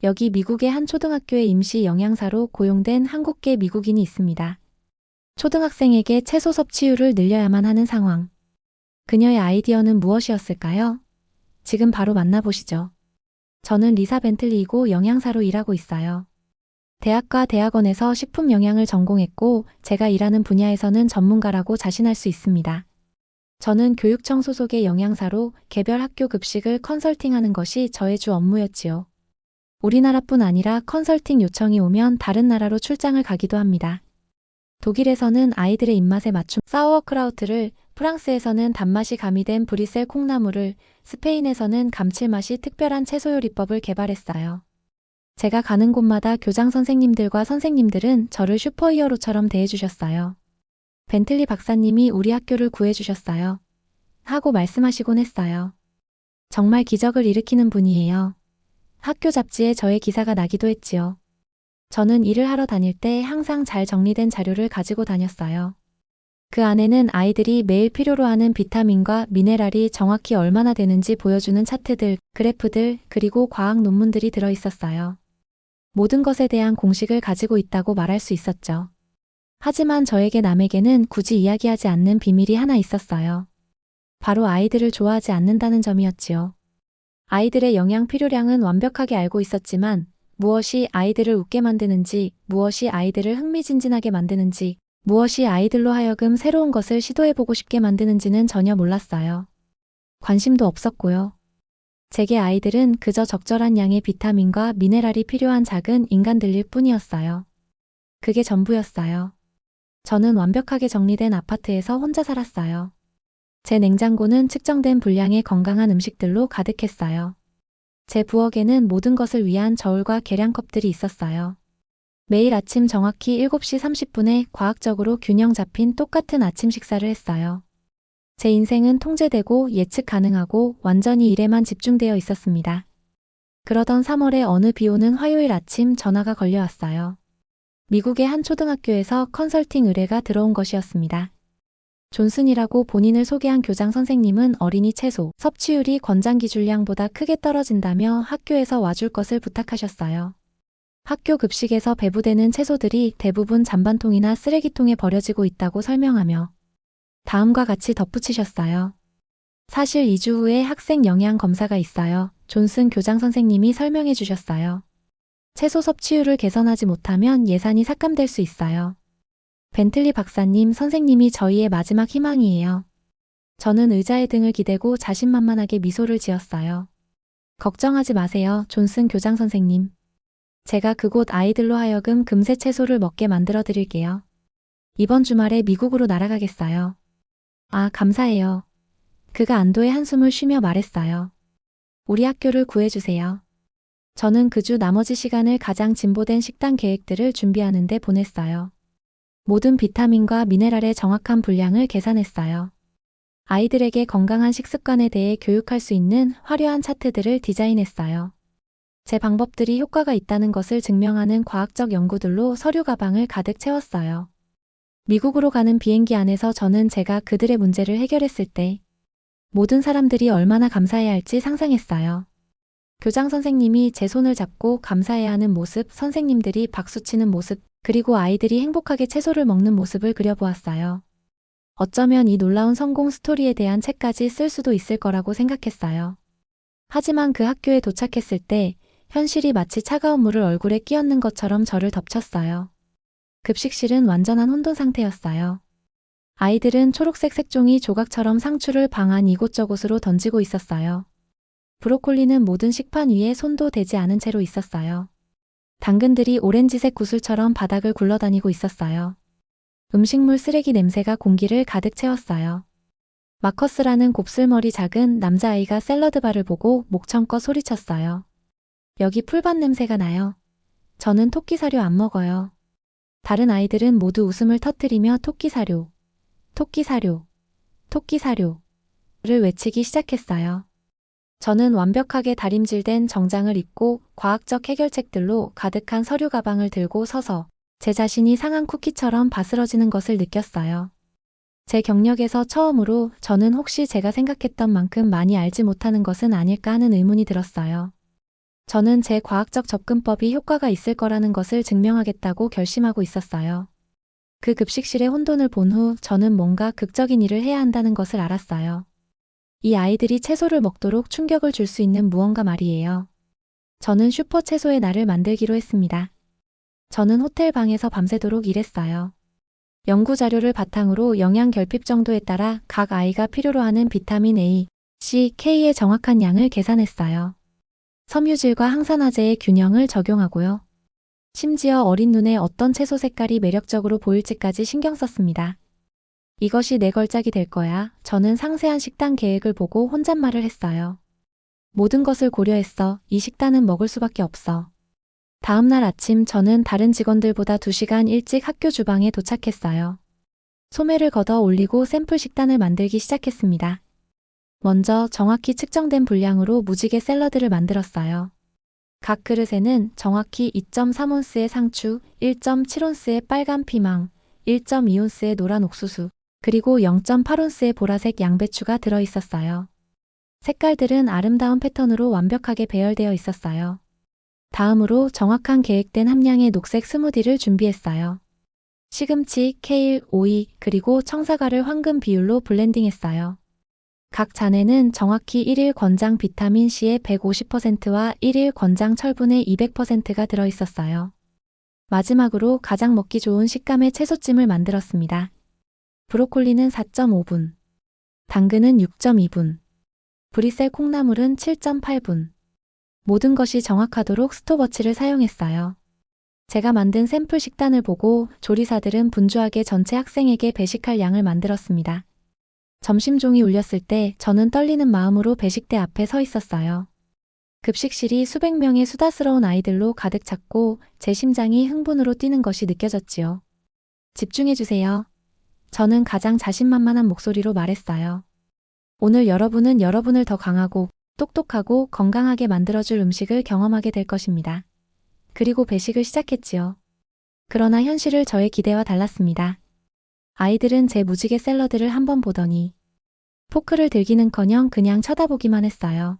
여기 미국의 한 초등학교의 임시 영양사로 고용된 한국계 미국인이 있습니다. 초등학생에게 채소 섭취율을 늘려야만 하는 상황. 그녀의 아이디어는 무엇이었을까요? 지금 바로 만나보시죠. 저는 리사 벤틀리이고 영양사로 일하고 있어요. 대학과 대학원에서 식품 영양을 전공했고 제가 일하는 분야에서는 전문가라고 자신할 수 있습니다. 저는 교육청 소속의 영양사로 개별 학교 급식을 컨설팅하는 것이 저의 주 업무였지요. 우리나라뿐 아니라 컨설팅 요청이 오면 다른 나라로 출장을 가기도 합니다. 독일에서는 아이들의 입맛에 맞춘 사우어크라우트를, 프랑스에서는 단맛이 가미된 브리셀 콩나물을, 스페인에서는 감칠맛이 특별한 채소 요리법을 개발했어요. 제가 가는 곳마다 교장 선생님들과 선생님들은 저를 슈퍼히어로처럼 대해주셨어요. 벤틀리 박사님이 우리 학교를 구해주셨어요. 하고 말씀하시곤 했어요. 정말 기적을 일으키는 분이에요. 학교 잡지에 저의 기사가 나기도 했지요. 저는 일을 하러 다닐 때 항상 잘 정리된 자료를 가지고 다녔어요. 그 안에는 아이들이 매일 필요로 하는 비타민과 미네랄이 정확히 얼마나 되는지 보여주는 차트들, 그래프들, 그리고 과학 논문들이 들어 있었어요. 모든 것에 대한 공식을 가지고 있다고 말할 수 있었죠. 하지만 저에게 남에게는 굳이 이야기하지 않는 비밀이 하나 있었어요. 바로 아이들을 좋아하지 않는다는 점이었지요. 아이들의 영양 필요량은 완벽하게 알고 있었지만 무엇이 아이들을 웃게 만드는지, 무엇이 아이들을 흥미진진하게 만드는지, 무엇이 아이들로 하여금 새로운 것을 시도해보고 싶게 만드는지는 전혀 몰랐어요. 관심도 없었고요. 제게 아이들은 그저 적절한 양의 비타민과 미네랄이 필요한 작은 인간들일 뿐이었어요. 그게 전부였어요. 저는 완벽하게 정리된 아파트에서 혼자 살았어요. 제 냉장고는 측정된 분량의 건강한 음식들로 가득했어요. 제 부엌에는 모든 것을 위한 저울과 계량컵들이 있었어요. 매일 아침 정확히 7시 30분에 과학적으로 균형 잡힌 똑같은 아침 식사를 했어요. 제 인생은 통제되고 예측 가능하고 완전히 일에만 집중되어 있었습니다. 그러던 3월의 어느 비 오는 화요일 아침 전화가 걸려왔어요. 미국의 한 초등학교에서 컨설팅 의뢰가 들어온 것이었습니다. 존슨이라고 본인을 소개한 교장 선생님은 어린이 채소 섭취율이 권장 기준량보다 크게 떨어진다며 학교에서 와줄 것을 부탁하셨어요. 학교 급식에서 배부되는 채소들이 대부분 잔반통이나 쓰레기통에 버려지고 있다고 설명하며 다음과 같이 덧붙이셨어요. 사실 2주 후에 학생 영양 검사가 있어요. 존슨 교장 선생님이 설명해 주셨어요. 채소 섭취율을 개선하지 못하면 예산이 삭감될 수 있어요. 벤틀리 박사님, 선생님이 저희의 마지막 희망이에요. 저는 의자에 등을 기대고 자신만만하게 미소를 지었어요. 걱정하지 마세요, 존슨 교장 선생님. 제가 그곳 아이들로 하여금 금세 채소를 먹게 만들어 드릴게요. 이번 주말에 미국으로 날아가겠어요. 아, 감사해요. 그가 안도의 한숨을 쉬며 말했어요. 우리 학교를 구해주세요. 저는 그 주 나머지 시간을 가장 진보된 식단 계획들을 준비하는 데 보냈어요. 모든 비타민과 미네랄의 정확한 분량을 계산했어요. 아이들에게 건강한 식습관에 대해 교육할 수 있는 화려한 차트들을 디자인했어요. 제 방법들이 효과가 있다는 것을 증명하는 과학적 연구들로 서류 가방을 가득 채웠어요. 미국으로 가는 비행기 안에서 저는 제가 그들의 문제를 해결했을 때 모든 사람들이 얼마나 감사해야 할지 상상했어요. 교장 선생님이 제 손을 잡고 감사해야 하는 모습, 선생님들이 박수치는 모습, 그리고 아이들이 행복하게 채소를 먹는 모습을 그려보았어요. 어쩌면 이 놀라운 성공 스토리에 대한 책까지 쓸 수도 있을 거라고 생각했어요. 하지만 그 학교에 도착했을 때 현실이 마치 차가운 물을 얼굴에 끼얹는 것처럼 저를 덮쳤어요. 급식실은 완전한 혼돈 상태였어요. 아이들은 초록색 색종이 조각처럼 상추를 방 안 이곳저곳으로 던지고 있었어요. 브로콜리는 모든 식판 위에 손도 대지 않은 채로 있었어요. 당근들이 오렌지색 구슬처럼 바닥을 굴러다니고 있었어요. 음식물 쓰레기 냄새가 공기를 가득 채웠어요. 마커스라는 곱슬머리 작은 남자아이가 샐러드바를 보고 목청껏 소리쳤어요. 여기 풀밭 냄새가 나요. 저는 토끼 사료 안 먹어요. 다른 아이들은 모두 웃음을 터뜨리며 토끼 사료, 토끼 사료, 토끼 사료를 외치기 시작했어요. 저는 완벽하게 다림질된 정장을 입고 과학적 해결책들로 가득한 서류 가방을 들고 서서 제 자신이 상한 쿠키처럼 바스러지는 것을 느꼈어요. 제 경력에서 처음으로 저는 혹시 제가 생각했던 만큼 많이 알지 못하는 것은 아닐까 하는 의문이 들었어요. 저는 제 과학적 접근법이 효과가 있을 거라는 것을 증명하겠다고 결심하고 있었어요. 그 급식실의 혼돈을 본 후 저는 뭔가 극적인 일을 해야 한다는 것을 알았어요. 이 아이들이 채소를 먹도록 충격을 줄 수 있는 무언가 말이에요. 저는 슈퍼 채소의 날을 만들기로 했습니다. 저는 호텔 방에서 밤새도록 일했어요. 연구 자료를 바탕으로 영양 결핍 정도에 따라 각 아이가 필요로 하는 비타민 A, C, K의 정확한 양을 계산했어요. 섬유질과 항산화제의 균형을 적용하고요. 심지어 어린 눈에 어떤 채소 색깔이 매력적으로 보일지까지 신경 썼습니다. 이것이 내 걸작이 될 거야. 저는 상세한 식단 계획을 보고 혼잣말을 했어요. 모든 것을 고려했어. 이 식단은 먹을 수밖에 없어. 다음 날 아침 저는 다른 직원들보다 2시간 일찍 학교 주방에 도착했어요. 소매를 걷어 올리고 샘플 식단을 만들기 시작했습니다. 먼저 정확히 측정된 분량으로 무지개 샐러드를 만들었어요. 각 그릇에는 정확히 2.3온스의 상추, 1.7온스의 빨간 피망, 1.2온스의 노란 옥수수, 그리고 0.8온스의 보라색 양배추가 들어있었어요. 색깔들은 아름다운 패턴으로 완벽하게 배열되어 있었어요. 다음으로 정확한 계획된 함량의 녹색 스무디를 준비했어요. 시금치, 케일, 오이, 그리고 청사과를 황금 비율로 블렌딩했어요. 각 잔에는 정확히 1일 권장 비타민C의 150%와 1일 권장 철분의 200%가 들어있었어요. 마지막으로 가장 먹기 좋은 식감의 채소찜을 만들었습니다. 브로콜리는 4.5분, 당근은 6.2분, 브리셀 콩나물은 7.8분. 모든 것이 정확하도록 스톱워치를 사용했어요. 제가 만든 샘플 식단을 보고 조리사들은 분주하게 전체 학생에게 배식할 양을 만들었습니다. 점심 종이 울렸을 때 저는 떨리는 마음으로 배식대 앞에 서 있었어요. 급식실이 수백 명의 수다스러운 아이들로 가득 찼고 제 심장이 흥분으로 뛰는 것이 느껴졌지요. 집중해주세요. 저는 가장 자신만만한 목소리로 말했어요. 오늘 여러분은 여러분을 더 강하고 똑똑하고 건강하게 만들어줄 음식을 경험하게 될 것입니다. 그리고 배식을 시작했지요. 그러나 현실은 저의 기대와 달랐습니다. 아이들은 제 무지개 샐러드를 한번 보더니 포크를 들기는커녕 그냥 쳐다보기만 했어요.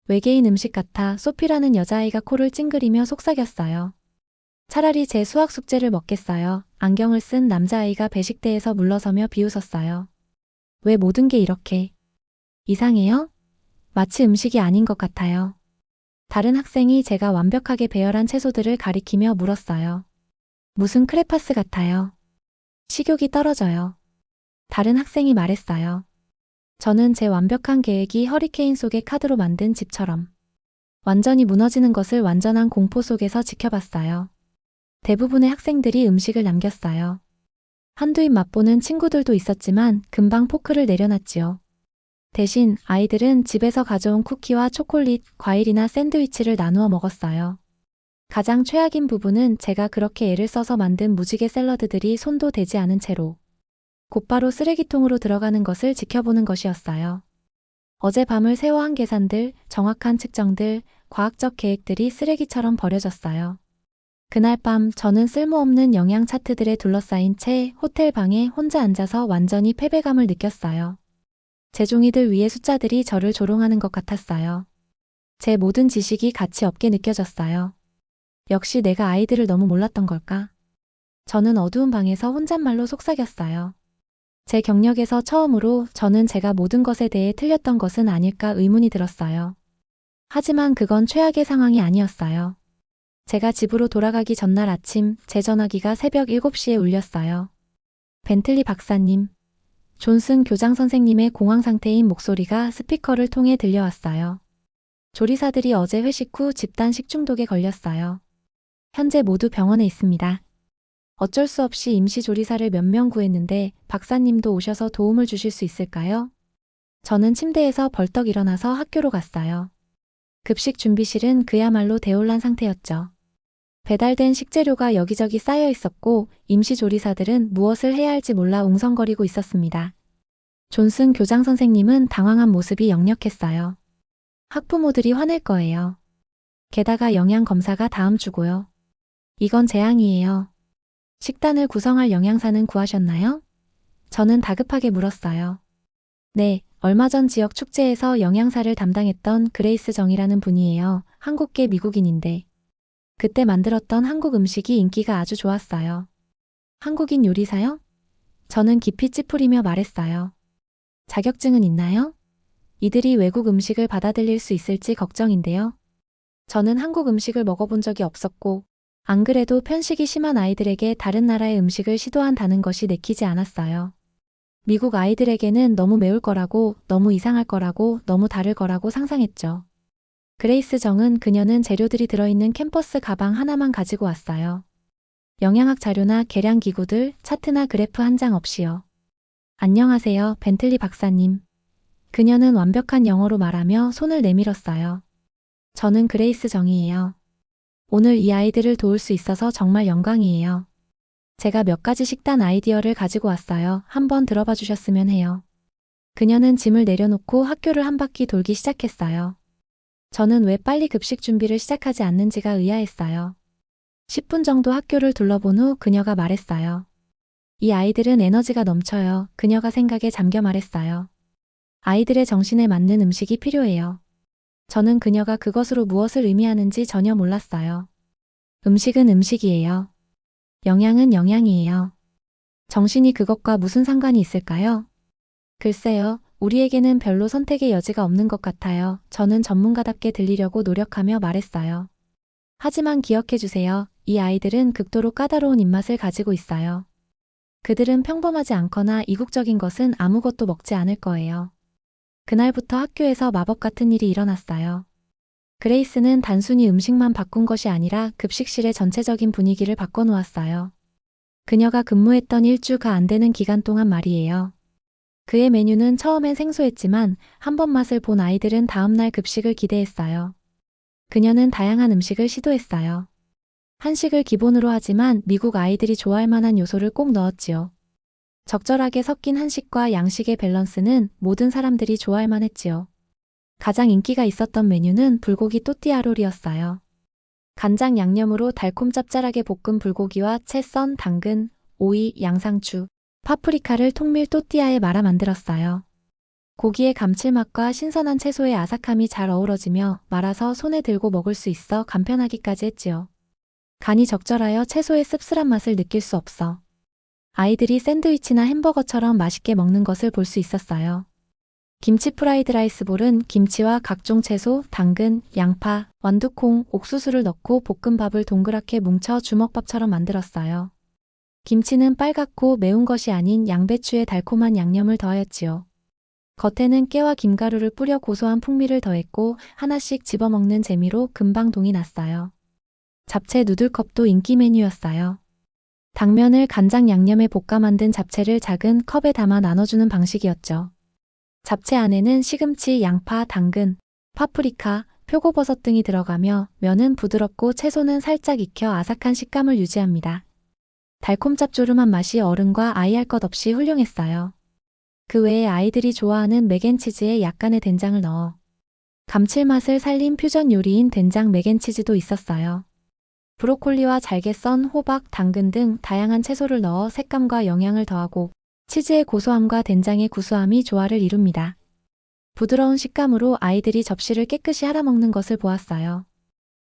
외계인 음식 같아 소피라는 여자아이가 코를 찡그리며 속삭였어요. 차라리 제 수학 숙제를 먹겠어요. 안경을 쓴 남자아이가 배식대에서 물러서며 비웃었어요. 왜 모든 게 이렇게 이상해요? 마치 음식이 아닌 것 같아요. 다른 학생이 제가 완벽하게 배열한 채소들을 가리키며 물었어요. 무슨 크레파스 같아요. 식욕이 떨어져요. 다른 학생이 말했어요. 저는 제 완벽한 계획이 허리케인 속의 카드로 만든 집처럼 완전히 무너지는 것을 완전한 공포 속에서 지켜봤어요. 대부분의 학생들이 음식을 남겼어요. 한두 입 맛보는 친구들도 있었지만 금방 포크를 내려놨지요. 대신 아이들은 집에서 가져온 쿠키와 초콜릿, 과일이나 샌드위치를 나누어 먹었어요. 가장 최악인 부분은 제가 그렇게 애를 써서 만든 무지개 샐러드들이 손도 대지 않은 채로 곧바로 쓰레기통으로 들어가는 것을 지켜보는 것이었어요. 어젯밤을 세워한 계산들, 정확한 측정들, 과학적 계획들이 쓰레기처럼 버려졌어요. 그날 밤 저는 쓸모없는 영양 차트들에 둘러싸인 채 호텔 방에 혼자 앉아서 완전히 패배감을 느꼈어요. 제 종이들 위에 숫자들이 저를 조롱하는 것 같았어요. 제 모든 지식이 가치 없게 느껴졌어요. 역시 내가 아이들을 너무 몰랐던 걸까? 저는 어두운 방에서 혼잣말로 속삭였어요. 제 경력에서 처음으로 저는 제가 모든 것에 대해 틀렸던 것은 아닐까 의문이 들었어요. 하지만 그건 최악의 상황이 아니었어요. 제가 집으로 돌아가기 전날 아침 제 전화기가 새벽 7시에 울렸어요. 벤틀리 박사님, 존슨 교장 선생님의 공황 상태인 목소리가 스피커를 통해 들려왔어요. 조리사들이 어제 회식 후 집단 식중독에 걸렸어요. 현재 모두 병원에 있습니다. 어쩔 수 없이 임시 조리사를 몇 명 구했는데 박사님도 오셔서 도움을 주실 수 있을까요? 저는 침대에서 벌떡 일어나서 학교로 갔어요. 급식 준비실은 그야말로 대혼란 상태였죠. 배달된 식재료가 여기저기 쌓여 있었고 임시 조리사들은 무엇을 해야 할지 몰라 웅성거리고 있었습니다. 존슨 교장 선생님은 당황한 모습이 역력했어요. 학부모들이 화낼 거예요. 게다가 영양 검사가 다음 주고요. 이건 재앙이에요. 식단을 구성할 영양사는 구하셨나요? 저는 다급하게 물었어요. 네, 얼마 전 지역 축제에서 영양사를 담당했던 그레이스 정이라는 분이에요. 한국계 미국인인데. 그때 만들었던 한국 음식이 인기가 아주 좋았어요. 한국인 요리사요? 저는 깊이 찌푸리며 말했어요. 자격증은 있나요? 이들이 외국 음식을 받아들일 수 있을지 걱정인데요. 저는 한국 음식을 먹어본 적이 없었고, 안 그래도 편식이 심한 아이들에게 다른 나라의 음식을 시도한다는 것이 내키지 않았어요. 미국 아이들에게는 너무 매울 거라고, 너무 이상할 거라고, 너무 다를 거라고 상상했죠. 그레이스 정은 그녀는 재료들이 들어있는 캠퍼스 가방 하나만 가지고 왔어요. 영양학 자료나 계량 기구들, 차트나 그래프 한 장 없이요. 안녕하세요, 벤틀리 박사님. 그녀는 완벽한 영어로 말하며 손을 내밀었어요. 저는 그레이스 정이에요. 오늘 이 아이들을 도울 수 있어서 정말 영광이에요. 제가 몇 가지 식단 아이디어를 가지고 왔어요. 한번 들어봐 주셨으면 해요. 그녀는 짐을 내려놓고 학교를 한 바퀴 돌기 시작했어요. 저는 왜 빨리 급식 준비를 시작하지 않는지가 의아했어요. 10분 정도 학교를 둘러본 후 그녀가 말했어요. 이 아이들은 에너지가 넘쳐요. 그녀가 생각에 잠겨 말했어요. 아이들의 정신에 맞는 음식이 필요해요. 저는 그녀가 그것으로 무엇을 의미하는지 전혀 몰랐어요. 음식은 음식이에요. 영양은 영양이에요. 정신이 그것과 무슨 상관이 있을까요? 글쎄요, 우리에게는 별로 선택의 여지가 없는 것 같아요. 저는 전문가답게 들리려고 노력하며 말했어요. 하지만 기억해 주세요. 이 아이들은 극도로 까다로운 입맛을 가지고 있어요. 그들은 평범하지 않거나 이국적인 것은 아무것도 먹지 않을 거예요. 그날부터 학교에서 마법 같은 일이 일어났어요. 그레이스는 단순히 음식만 바꾼 것이 아니라 급식실의 전체적인 분위기를 바꿔놓았어요. 그녀가 근무했던 일주가 안 되는 기간 동안 말이에요. 그의 메뉴는 처음엔 생소했지만 한 번 맛을 본 아이들은 다음날 급식을 기대했어요. 그녀는 다양한 음식을 시도했어요. 한식을 기본으로 하지만 미국 아이들이 좋아할 만한 요소를 꼭 넣었지요. 적절하게 섞인 한식과 양식의 밸런스는 모든 사람들이 좋아할 만했지요. 가장 인기가 있었던 메뉴는 불고기 또띠아롤이었어요. 간장 양념으로 달콤 짭짤하게 볶은 불고기와 채 썬 당근, 오이, 양상추, 파프리카를 통밀 또띠아에 말아 만들었어요. 고기의 감칠맛과 신선한 채소의 아삭함이 잘 어우러지며 말아서 손에 들고 먹을 수 있어 간편하기까지 했지요. 간이 적절하여 채소의 씁쓸한 맛을 느낄 수 없어 아이들이 샌드위치나 햄버거처럼 맛있게 먹는 것을 볼 수 있었어요. 김치 프라이드 라이스볼은 김치와 각종 채소, 당근, 양파, 완두콩, 옥수수를 넣고 볶음밥을 동그랗게 뭉쳐 주먹밥처럼 만들었어요. 김치는 빨갛고 매운 것이 아닌 양배추에 달콤한 양념을 더하였지요. 겉에는 깨와 김가루를 뿌려 고소한 풍미를 더했고 하나씩 집어먹는 재미로 금방 동이 났어요. 잡채 누들컵도 인기 메뉴였어요. 당면을 간장 양념에 볶아 만든 잡채를 작은 컵에 담아 나눠주는 방식이었죠. 잡채 안에는 시금치, 양파, 당근, 파프리카, 표고버섯 등이 들어가며 면은 부드럽고 채소는 살짝 익혀 아삭한 식감을 유지합니다. 달콤 짭조름한 맛이 어른과 아이 할 것 없이 훌륭했어요. 그 외에 아이들이 좋아하는 맥앤치즈에 약간의 된장을 넣어 감칠맛을 살린 퓨전 요리인 된장 맥앤치즈도 있었어요. 브로콜리와 잘게 썬 호박, 당근 등 다양한 채소를 넣어 색감과 영양을 더하고 치즈의 고소함과 된장의 구수함이 조화를 이룹니다. 부드러운 식감으로 아이들이 접시를 깨끗이 할아먹는 것을 보았어요.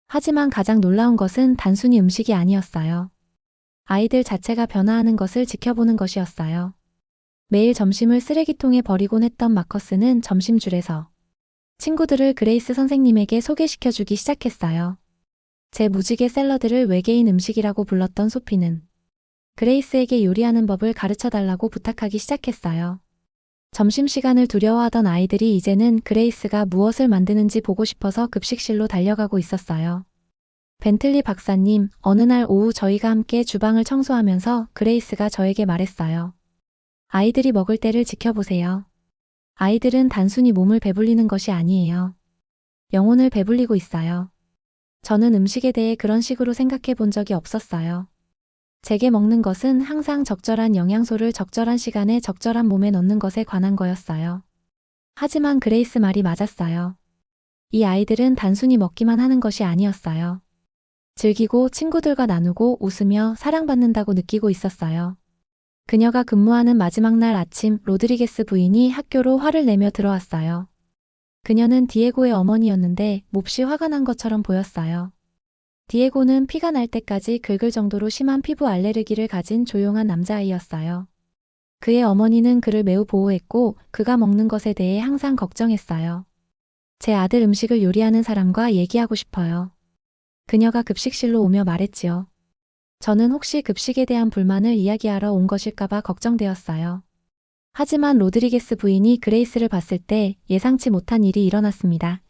하지만 가장 놀라운 것은 단순히 음식이 아니었어요. 아이들 자체가 변화하는 것을 지켜보는 것이었어요. 매일 점심을 쓰레기통에 버리곤 했던 마커스는 점심줄에서 친구들을 그레이스 선생님에게 소개시켜주기 시작했어요. 제 무지개 샐러드를 외계인 음식이라고 불렀던 소피는 그레이스에게 요리하는 법을 가르쳐달라고 부탁하기 시작했어요. 점심시간을 두려워하던 아이들이 이제는 그레이스가 무엇을 만드는지 보고 싶어서 급식실로 달려가고 있었어요. 벤틀리 박사님, 어느 날 오후 저희가 함께 주방을 청소하면서 그레이스가 저에게 말했어요. 아이들이 먹을 때를 지켜보세요. 아이들은 단순히 몸을 배불리는 것이 아니에요. 영혼을 배불리고 있어요. 저는 음식에 대해 그런 식으로 생각해 본 적이 없었어요. 제게 먹는 것은 항상 적절한 영양소를 적절한 시간에 적절한 몸에 넣는 것에 관한 거였어요. 하지만 그레이스 말이 맞았어요. 이 아이들은 단순히 먹기만 하는 것이 아니었어요. 즐기고 친구들과 나누고 웃으며 사랑받는다고 느끼고 있었어요. 그녀가 근무하는 마지막 날 아침 로드리게스 부인이 학교로 화를 내며 들어왔어요. 그녀는 디에고의 어머니였는데 몹시 화가 난 것처럼 보였어요. 디에고는 피가 날 때까지 긁을 정도로 심한 피부 알레르기를 가진 조용한 남자아이였어요. 그의 어머니는 그를 매우 보호했고 그가 먹는 것에 대해 항상 걱정했어요. 제 아들 음식을 요리하는 사람과 얘기하고 싶어요. 그녀가 급식실로 오며 말했지요. 저는 혹시 급식에 대한 불만을 이야기하러 온 것일까봐 걱정되었어요. 하지만 로드리게스 부인이 그레이스를 봤을 때 예상치 못한 일이 일어났습니다.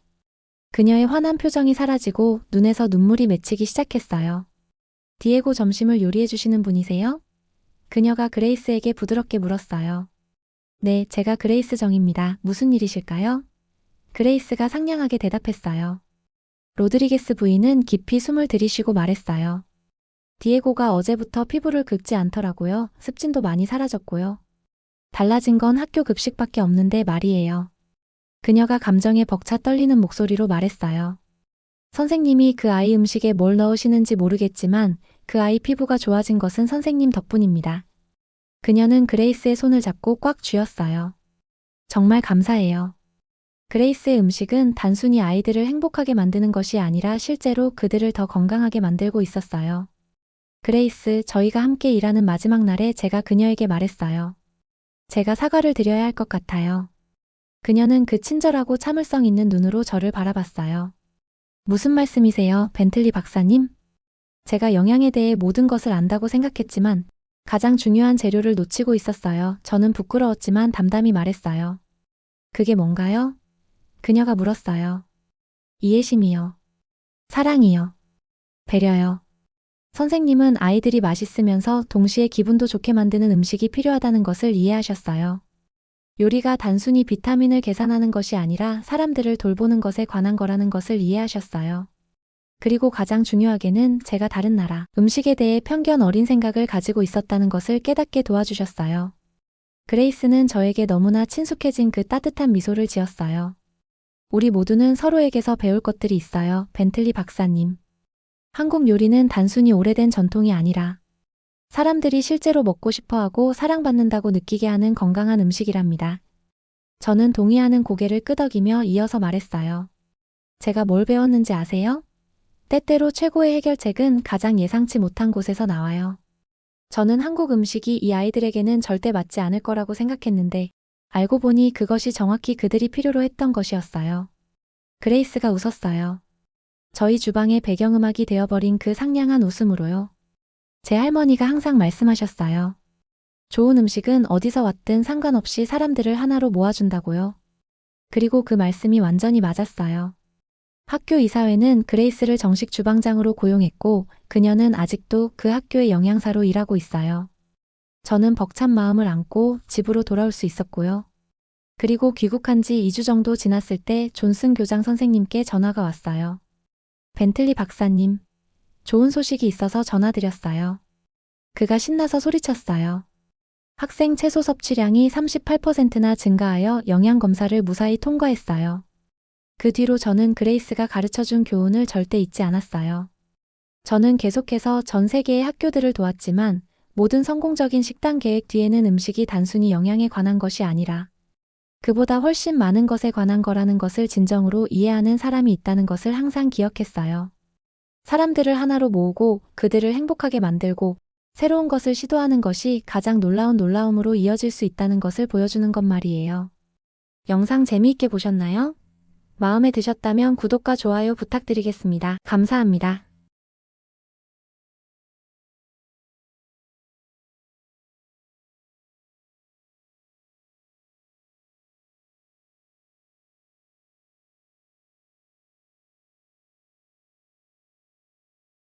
그녀의 환한 표정이 사라지고 눈에서 눈물이 맺히기 시작했어요. 디에고 점심을 요리해 주시는 분이세요? 그녀가 그레이스에게 부드럽게 물었어요. 네, 제가 그레이스 정입니다. 무슨 일이실까요? 그레이스가 상냥하게 대답했어요. 로드리게스 부인은 깊이 숨을 들이쉬고 말했어요. 디에고가 어제부터 피부를 긁지 않더라고요. 습진도 많이 사라졌고요. 달라진 건 학교 급식밖에 없는데 말이에요. 그녀가 감정에 벅차 떨리는 목소리로 말했어요. 선생님이 그 아이 음식에 뭘 넣으시는지 모르겠지만 그 아이 피부가 좋아진 것은 선생님 덕분입니다. 그녀는 그레이스의 손을 잡고 꽉 쥐었어요. 정말 감사해요. 그레이스의 음식은 단순히 아이들을 행복하게 만드는 것이 아니라 실제로 그들을 더 건강하게 만들고 있었어요. 그레이스, 저희가 함께 일하는 마지막 날에 제가 그녀에게 말했어요. 제가 사과를 드려야 할 것 같아요. 그녀는 그 친절하고 참을성 있는 눈으로 저를 바라봤어요. 무슨 말씀이세요, 벤틀리 박사님? 제가 영양에 대해 모든 것을 안다고 생각했지만 가장 중요한 재료를 놓치고 있었어요. 저는 부끄러웠지만 담담히 말했어요. 그게 뭔가요? 그녀가 물었어요. 이해심이요. 사랑이요. 배려요. 선생님은 아이들이 맛있으면서 동시에 기분도 좋게 만드는 음식이 필요하다는 것을 이해하셨어요. 요리가 단순히 비타민을 계산하는 것이 아니라 사람들을 돌보는 것에 관한 거라는 것을 이해하셨어요. 그리고 가장 중요하게는 제가 다른 나라 음식에 대해 편견 어린 생각을 가지고 있었다는 것을 깨닫게 도와주셨어요. 그레이스는 저에게 너무나 친숙해진 그 따뜻한 미소를 지었어요. 우리 모두는 서로에게서 배울 것들이 있어요, 벤틀리 박사님. 한국 요리는 단순히 오래된 전통이 아니라 사람들이 실제로 먹고 싶어하고 사랑받는다고 느끼게 하는 건강한 음식이랍니다. 저는 동의하는 고개를 끄덕이며 이어서 말했어요. 제가 뭘 배웠는지 아세요? 때때로 최고의 해결책은 가장 예상치 못한 곳에서 나와요. 저는 한국 음식이 이 아이들에게는 절대 맞지 않을 거라고 생각했는데 알고 보니 그것이 정확히 그들이 필요로 했던 것이었어요. 그레이스가 웃었어요. 저희 주방의 배경음악이 되어버린 그 상냥한 웃음으로요. 제 할머니가 항상 말씀하셨어요. 좋은 음식은 어디서 왔든 상관없이 사람들을 하나로 모아준다고요. 그리고 그 말씀이 완전히 맞았어요. 학교 이사회는 그레이스를 정식 주방장으로 고용했고 그녀는 아직도 그 학교의 영양사로 일하고 있어요. 저는 벅찬 마음을 안고 집으로 돌아올 수 있었고요. 그리고 귀국한 지 2주 정도 지났을 때 존슨 교장 선생님께 전화가 왔어요. 벤틀리 박사님, 좋은 소식이 있어서 전화드렸어요. 그가 신나서 소리쳤어요. 학생 채소 섭취량이 38%나 증가하여 영양검사를 무사히 통과했어요. 그 뒤로 저는 그레이스가 가르쳐준 교훈을 절대 잊지 않았어요. 저는 계속해서 전 세계의 학교들을 도왔지만 모든 성공적인 식단 계획 뒤에는 음식이 단순히 영양에 관한 것이 아니라 그보다 훨씬 많은 것에 관한 거라는 것을 진정으로 이해하는 사람이 있다는 것을 항상 기억했어요. 사람들을 하나로 모으고 그들을 행복하게 만들고 새로운 것을 시도하는 것이 가장 놀라운 놀라움으로 이어질 수 있다는 것을 보여주는 것 말이에요. 영상 재미있게 보셨나요? 마음에 드셨다면 구독과 좋아요 부탁드리겠습니다. 감사합니다.